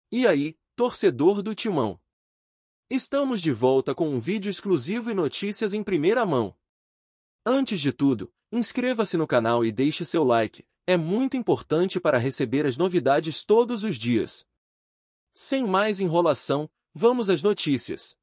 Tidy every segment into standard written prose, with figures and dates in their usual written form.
E aí, torcedor do Timão? Estamos de volta com um vídeo exclusivo e notícias em primeira mão. Antes de tudo, inscreva-se no canal e deixe seu like, é muito importante para receber as novidades todos os dias. Sem mais enrolação, vamos às notícias.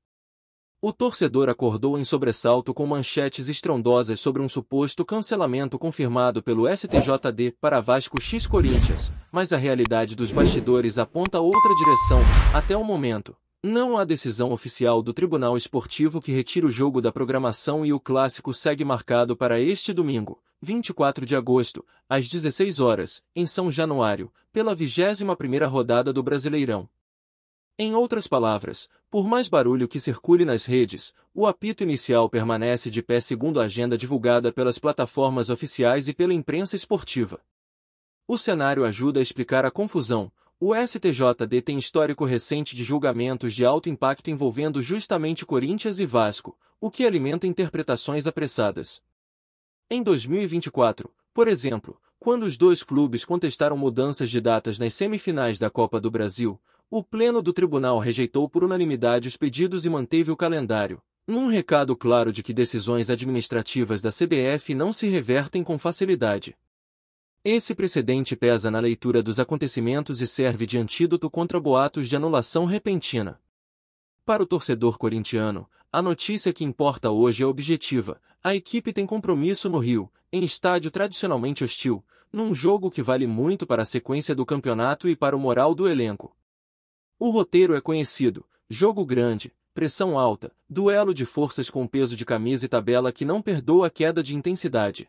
O torcedor acordou em sobressalto com manchetes estrondosas sobre um suposto cancelamento confirmado pelo STJD para Vasco x Corinthians, mas a realidade dos bastidores aponta outra direção. Até o momento, não há decisão oficial do Tribunal Esportivo que retira o jogo da programação e o clássico segue marcado para este domingo, 24 de agosto, às 16 horas, em São Januário, pela 21ª rodada do Brasileirão. Em outras palavras, por mais barulho que circule nas redes, o apito inicial permanece de pé segundo a agenda divulgada pelas plataformas oficiais e pela imprensa esportiva. O cenário ajuda a explicar a confusão. O STJD tem histórico recente de julgamentos de alto impacto envolvendo justamente Corinthians e Vasco, o que alimenta interpretações apressadas. Em 2024, por exemplo, quando os dois clubes contestaram mudanças de datas nas semifinais da Copa do Brasil, o Pleno do Tribunal rejeitou por unanimidade os pedidos e manteve o calendário, num recado claro de que decisões administrativas da CBF não se revertem com facilidade. Esse precedente pesa na leitura dos acontecimentos e serve de antídoto contra boatos de anulação repentina. Para o torcedor corintiano, a notícia que importa hoje é objetiva: a equipe tem compromisso no Rio, em estádio tradicionalmente hostil, num jogo que vale muito para a sequência do campeonato e para o moral do elenco. O roteiro é conhecido: jogo grande, pressão alta, duelo de forças com peso de camisa e tabela que não perdoa a queda de intensidade.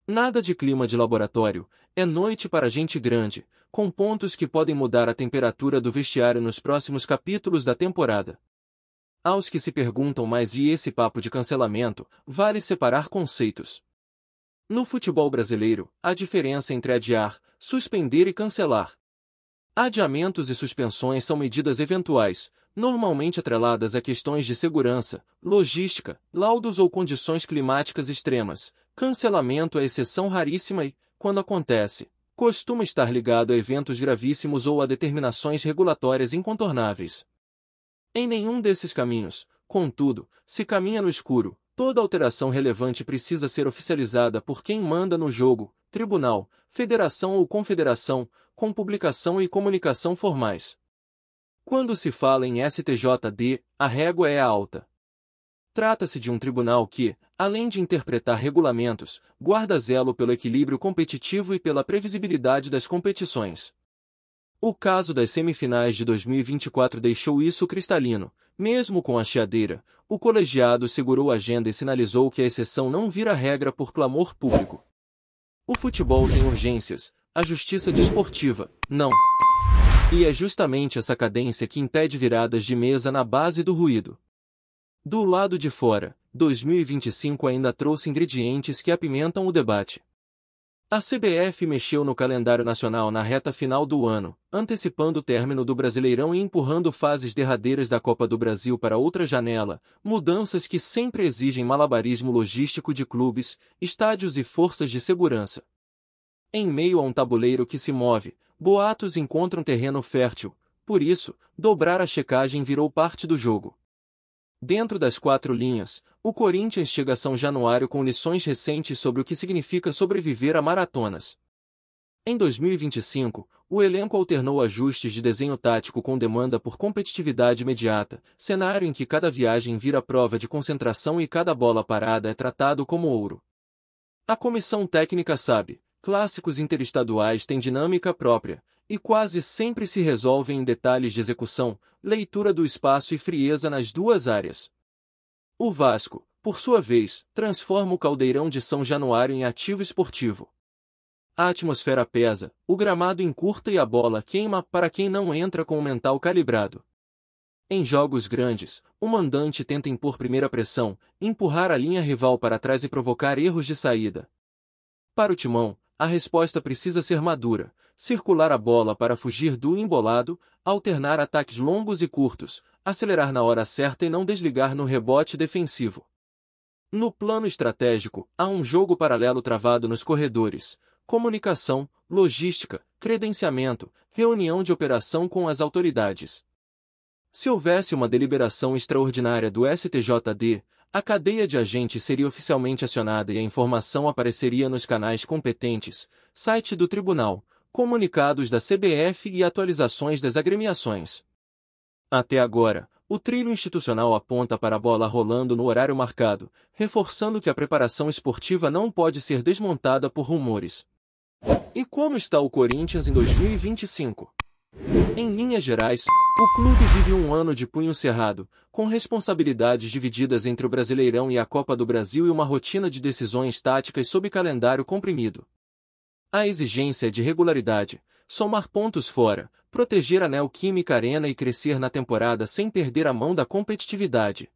Nada de clima de laboratório, é noite para gente grande, com pontos que podem mudar a temperatura do vestiário nos próximos capítulos da temporada. Aos que se perguntam, mas e esse papo de cancelamento, vale separar conceitos. No futebol brasileiro, há diferença entre adiar, suspender e cancelar. Adiamentos e suspensões são medidas eventuais, normalmente atreladas a questões de segurança, logística, laudos ou condições climáticas extremas. Cancelamento é exceção raríssima e, quando acontece, costuma estar ligado a eventos gravíssimos ou a determinações regulatórias incontornáveis. Em nenhum desses caminhos, contudo, se caminha no escuro. Toda alteração relevante precisa ser oficializada por quem manda no jogo, tribunal, federação ou confederação, com publicação e comunicação formais. Quando se fala em STJD, a régua é alta. Trata-se de um tribunal que, além de interpretar regulamentos, guarda zelo pelo equilíbrio competitivo e pela previsibilidade das competições. O caso das semifinais de 2024 deixou isso cristalino. Mesmo com a chiadeira, o colegiado segurou a agenda e sinalizou que a exceção não vira regra por clamor público. O futebol tem urgências, a justiça desportiva, não. E é justamente essa cadência que impede viradas de mesa na base do ruído. Do lado de fora, 2025 ainda trouxe ingredientes que apimentam o debate. A CBF mexeu no calendário nacional na reta final do ano, antecipando o término do Brasileirão e empurrando fases derradeiras da Copa do Brasil para outra janela, mudanças que sempre exigem malabarismo logístico de clubes, estádios e forças de segurança. Em meio a um tabuleiro que se move, boatos encontram terreno fértil, por isso, dobrar a checagem virou parte do jogo. Dentro das quatro linhas, o Corinthians chega a São Januário com lições recentes sobre o que significa sobreviver a maratonas. Em 2025, o elenco alternou ajustes de desenho tático com demanda por competitividade imediata, cenário em que cada viagem vira prova de concentração e cada bola parada é tratado como ouro. A comissão técnica sabe: clássicos interestaduais têm dinâmica própria, e quase sempre se resolvem em detalhes de execução, leitura do espaço e frieza nas duas áreas. O Vasco, por sua vez, transforma o caldeirão de São Januário em ativo esportivo. A atmosfera pesa, o gramado encurta e a bola queima para quem não entra com o mental calibrado. Em jogos grandes, o mandante tenta impor primeira pressão, empurrar a linha rival para trás e provocar erros de saída. Para o Timão, a resposta precisa ser madura: circular a bola para fugir do embolado, alternar ataques longos e curtos, acelerar na hora certa e não desligar no rebote defensivo. No plano estratégico, há um jogo paralelo travado nos corredores: comunicação, logística, credenciamento, reunião de operação com as autoridades. Se houvesse uma deliberação extraordinária do STJD, a cadeia de agentes seria oficialmente acionada e a informação apareceria nos canais competentes, site do tribunal, comunicados da CBF e atualizações das agremiações. Até agora, o trilho institucional aponta para a bola rolando no horário marcado, reforçando que a preparação esportiva não pode ser desmontada por rumores. E como está o Corinthians em 2025? Em linhas gerais, o clube vive um ano de punho cerrado, com responsabilidades divididas entre o Brasileirão e a Copa do Brasil e uma rotina de decisões táticas sob calendário comprimido. A exigência é de regularidade, somar pontos fora, proteger a Neoquímica Arena e crescer na temporada sem perder a mão da competitividade.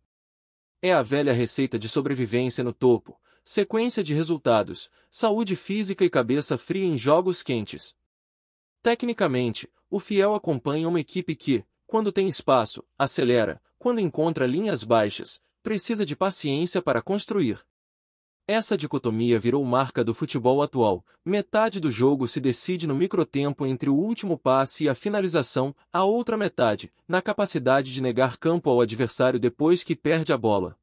É a velha receita de sobrevivência no topo, sequência de resultados, saúde física e cabeça fria em jogos quentes. Tecnicamente, o fiel acompanha uma equipe que, quando tem espaço, acelera, quando encontra linhas baixas, precisa de paciência para construir. Essa dicotomia virou marca do futebol atual. Metade do jogo se decide no microtempo entre o último passe e a finalização, a outra metade, na capacidade de negar campo ao adversário depois que perde a bola.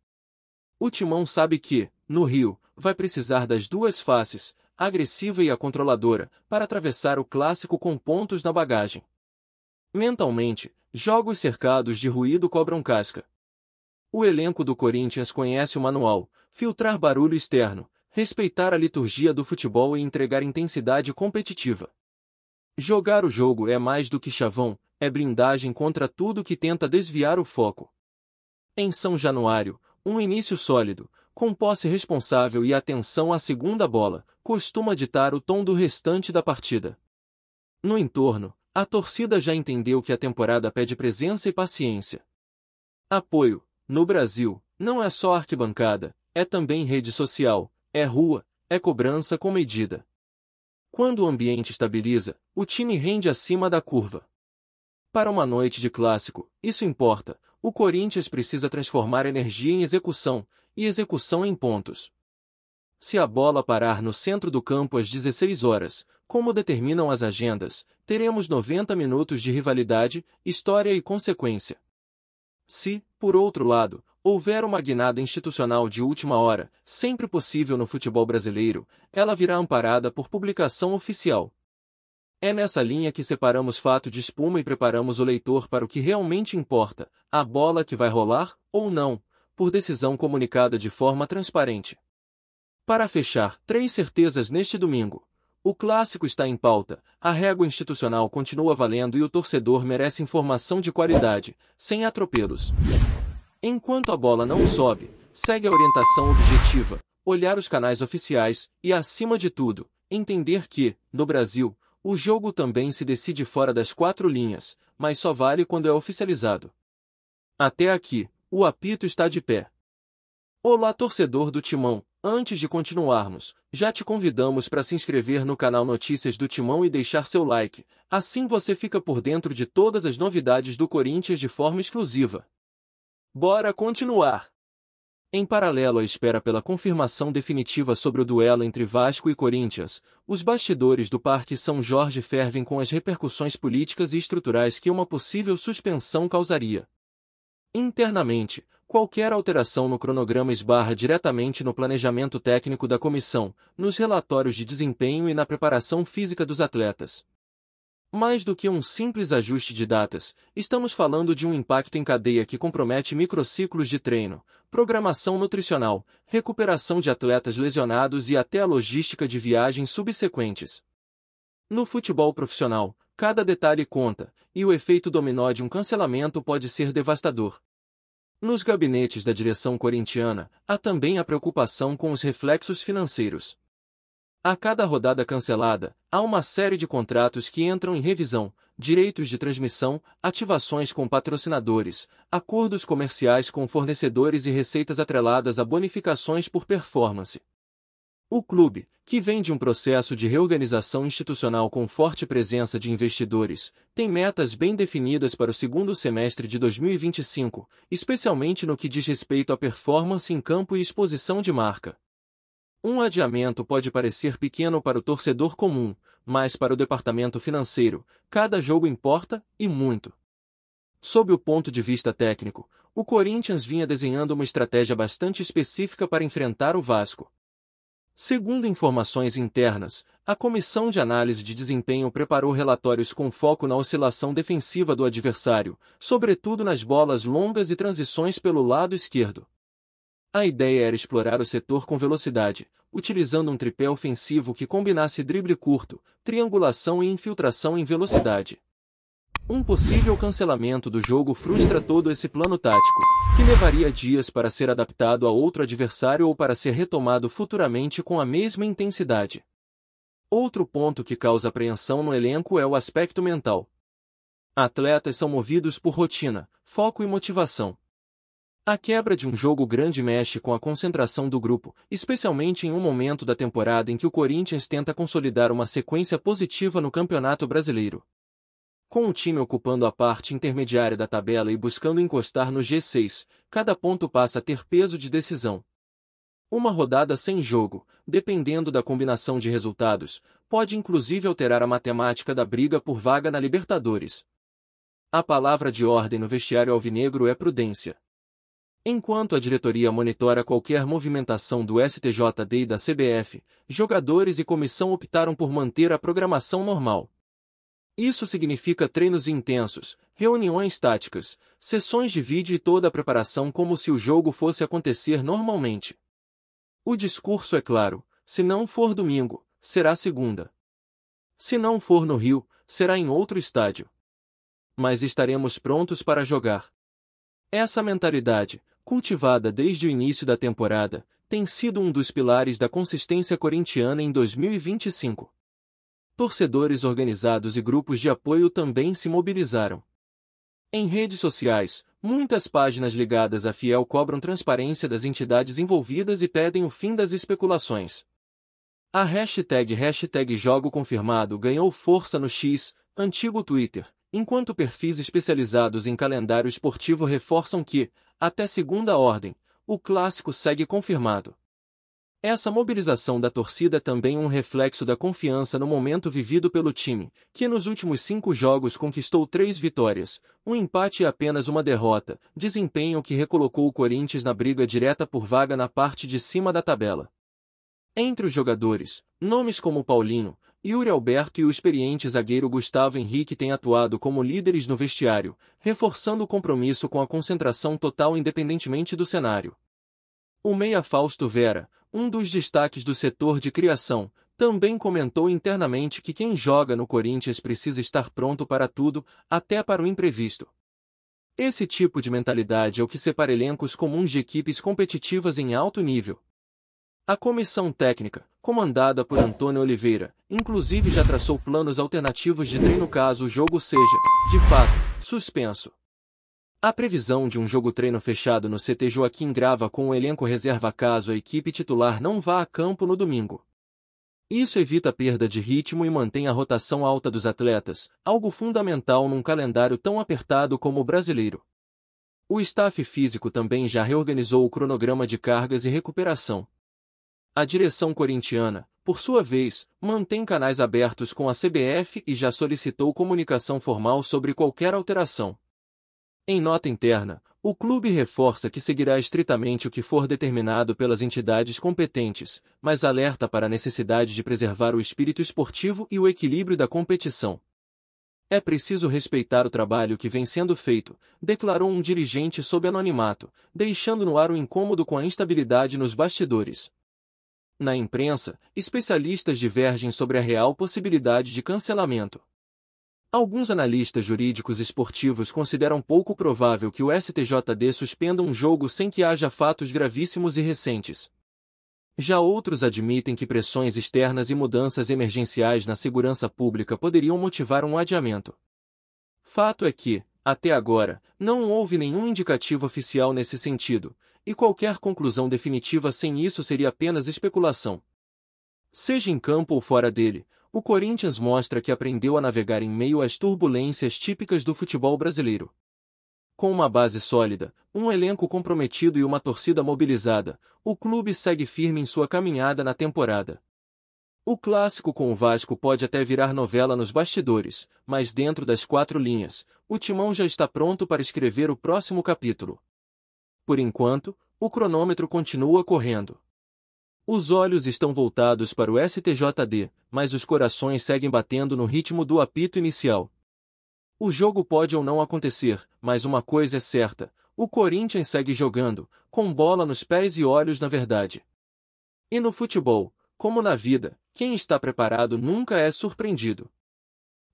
O Timão sabe que, no Rio, vai precisar das duas faces, a agressiva e a controladora, para atravessar o clássico com pontos na bagagem. Mentalmente, jogos cercados de ruído cobram casca. O elenco do Corinthians conhece o manual: filtrar barulho externo, respeitar a liturgia do futebol e entregar intensidade competitiva. Jogar o jogo é mais do que chavão, é blindagem contra tudo que tenta desviar o foco. Em São Januário, um início sólido, com posse responsável e atenção à segunda bola, costuma ditar o tom do restante da partida. No entorno, a torcida já entendeu que a temporada pede presença e paciência. Apoio, no Brasil, não é só arquibancada, é também rede social, é rua, é cobrança com medida. Quando o ambiente estabiliza, o time rende acima da curva. Para uma noite de clássico, isso importa. O Corinthians precisa transformar energia em execução, e execução em pontos. Se a bola parar no centro do campo às 16 horas, como determinam as agendas, teremos 90 minutos de rivalidade, história e consequência. Se, por outro lado, houver uma guinada institucional de última hora, sempre possível no futebol brasileiro, ela virá amparada por publicação oficial. É nessa linha que separamos fato de espuma e preparamos o leitor para o que realmente importa, a bola que vai rolar, ou não, por decisão comunicada de forma transparente. Para fechar, 3 certezas neste domingo. O clássico está em pauta, a régua institucional continua valendo e o torcedor merece informação de qualidade, sem atropelos. Enquanto a bola não sobe, segue a orientação objetiva, olhar os canais oficiais e, acima de tudo, entender que, no Brasil, o jogo também se decide fora das 4 linhas, mas só vale quando é oficializado. Até aqui, o apito está de pé. Olá, torcedor do Timão! Antes de continuarmos, já te convidamos para se inscrever no canal Notícias do Timão e deixar seu like, assim você fica por dentro de todas as novidades do Corinthians de forma exclusiva. Bora continuar! Em paralelo à espera pela confirmação definitiva sobre o duelo entre Vasco e Corinthians, os bastidores do Parque São Jorge fervem com as repercussões políticas e estruturais que uma possível suspensão causaria. Internamente, qualquer alteração no cronograma esbarra diretamente no planejamento técnico da comissão, nos relatórios de desempenho e na preparação física dos atletas. Mais do que um simples ajuste de datas, estamos falando de um impacto em cadeia que compromete microciclos de treino, programação nutricional, recuperação de atletas lesionados e até a logística de viagens subsequentes. No futebol profissional, cada detalhe conta, e o efeito dominó de um cancelamento pode ser devastador. Nos gabinetes da direção corintiana, há também a preocupação com os reflexos financeiros. A cada rodada cancelada, há uma série de contratos que entram em revisão, direitos de transmissão, ativações com patrocinadores, acordos comerciais com fornecedores e receitas atreladas a bonificações por performance. O clube, que vem de um processo de reorganização institucional com forte presença de investidores, tem metas bem definidas para o segundo semestre de 2025, especialmente no que diz respeito à performance em campo e exposição de marca. Um adiamento pode parecer pequeno para o torcedor comum, mas para o departamento financeiro, cada jogo importa, e muito. Sob o ponto de vista técnico, o Corinthians vinha desenhando uma estratégia bastante específica para enfrentar o Vasco. Segundo informações internas, a comissão de análise de desempenho preparou relatórios com foco na oscilação defensiva do adversário, sobretudo nas bolas longas e transições pelo lado esquerdo. A ideia era explorar o setor com velocidade, utilizando um tripé ofensivo que combinasse drible curto, triangulação e infiltração em velocidade. Um possível cancelamento do jogo frustra todo esse plano tático, que levaria dias para ser adaptado a outro adversário ou para ser retomado futuramente com a mesma intensidade. Outro ponto que causa apreensão no elenco é o aspecto mental. Atletas são movidos por rotina, foco e motivação. A quebra de um jogo grande mexe com a concentração do grupo, especialmente em um momento da temporada em que o Corinthians tenta consolidar uma sequência positiva no Campeonato Brasileiro. Com o time ocupando a parte intermediária da tabela e buscando encostar no G6, cada ponto passa a ter peso de decisão. Uma rodada sem jogo, dependendo da combinação de resultados, pode inclusive alterar a matemática da briga por vaga na Libertadores. A palavra de ordem no vestiário alvinegro é prudência. Enquanto a diretoria monitora qualquer movimentação do STJD e da CBF, jogadores e comissão optaram por manter a programação normal. Isso significa treinos intensos, reuniões táticas, sessões de vídeo e toda a preparação como se o jogo fosse acontecer normalmente. O discurso é claro: se não for domingo, será segunda. Se não for no Rio, será em outro estádio. Mas estaremos prontos para jogar. Essa mentalidade, cultivada desde o início da temporada, tem sido um dos pilares da consistência corintiana em 2025. Torcedores organizados e grupos de apoio também se mobilizaram. Em redes sociais, muitas páginas ligadas à Fiel cobram transparência das entidades envolvidas e pedem o fim das especulações. A hashtag Jogo Confirmado ganhou força no X, antigo Twitter, enquanto perfis especializados em calendário esportivo reforçam que, até segunda ordem, o clássico segue confirmado. Essa mobilização da torcida é também um reflexo da confiança no momento vivido pelo time, que nos últimos 5 jogos conquistou 3 vitórias, um empate e apenas uma derrota, desempenho que recolocou o Corinthians na briga direta por vaga na parte de cima da tabela. Entre os jogadores, nomes como Paulinho, Yuri Alberto e o experiente zagueiro Gustavo Henrique têm atuado como líderes no vestiário, reforçando o compromisso com a concentração total independentemente do cenário. O meia Fausto Vera, um dos destaques do setor de criação, também comentou internamente que quem joga no Corinthians precisa estar pronto para tudo, até para o imprevisto. Esse tipo de mentalidade é o que separa elencos comuns de equipes competitivas em alto nível. A comissão técnica, comandada por Antônio Oliveira, inclusive já traçou planos alternativos de treino caso o jogo seja, de fato, suspenso. A previsão de um jogo-treino fechado no CT Joaquim Grava com o elenco reserva caso a equipe titular não vá a campo no domingo. Isso evita a perda de ritmo e mantém a rotação alta dos atletas, algo fundamental num calendário tão apertado como o brasileiro. O staff físico também já reorganizou o cronograma de cargas e recuperação. A direção corintiana, por sua vez, mantém canais abertos com a CBF e já solicitou comunicação formal sobre qualquer alteração. Em nota interna, o clube reforça que seguirá estritamente o que for determinado pelas entidades competentes, mas alerta para a necessidade de preservar o espírito esportivo e o equilíbrio da competição. É preciso respeitar o trabalho que vem sendo feito, declarou um dirigente sob anonimato, deixando no ar o incômodo com a instabilidade nos bastidores. Na imprensa, especialistas divergem sobre a real possibilidade de cancelamento. Alguns analistas jurídicos esportivos consideram pouco provável que o STJD suspenda um jogo sem que haja fatos gravíssimos e recentes. Já outros admitem que pressões externas e mudanças emergenciais na segurança pública poderiam motivar um adiamento. Fato é que, até agora, não houve nenhum indicativo oficial nesse sentido, e qualquer conclusão definitiva sem isso seria apenas especulação. Seja em campo ou fora dele, o Corinthians mostra que aprendeu a navegar em meio às turbulências típicas do futebol brasileiro. Com uma base sólida, um elenco comprometido e uma torcida mobilizada, o clube segue firme em sua caminhada na temporada. O clássico com o Vasco pode até virar novela nos bastidores, mas dentro das 4 linhas, o Timão já está pronto para escrever o próximo capítulo. Por enquanto, o cronômetro continua correndo. Os olhos estão voltados para o STJD, mas os corações seguem batendo no ritmo do apito inicial. O jogo pode ou não acontecer, mas uma coisa é certa: o Corinthians segue jogando, com bola nos pés e olhos na verdade. E no futebol, como na vida, quem está preparado nunca é surpreendido.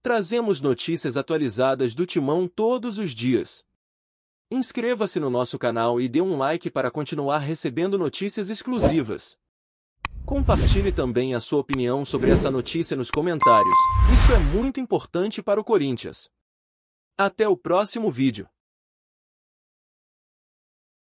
Trazemos notícias atualizadas do Timão todos os dias. Inscreva-se no nosso canal e dê um like para continuar recebendo notícias exclusivas. Compartilhe também a sua opinião sobre essa notícia nos comentários, isso é muito importante para o Corinthians. Até o próximo vídeo.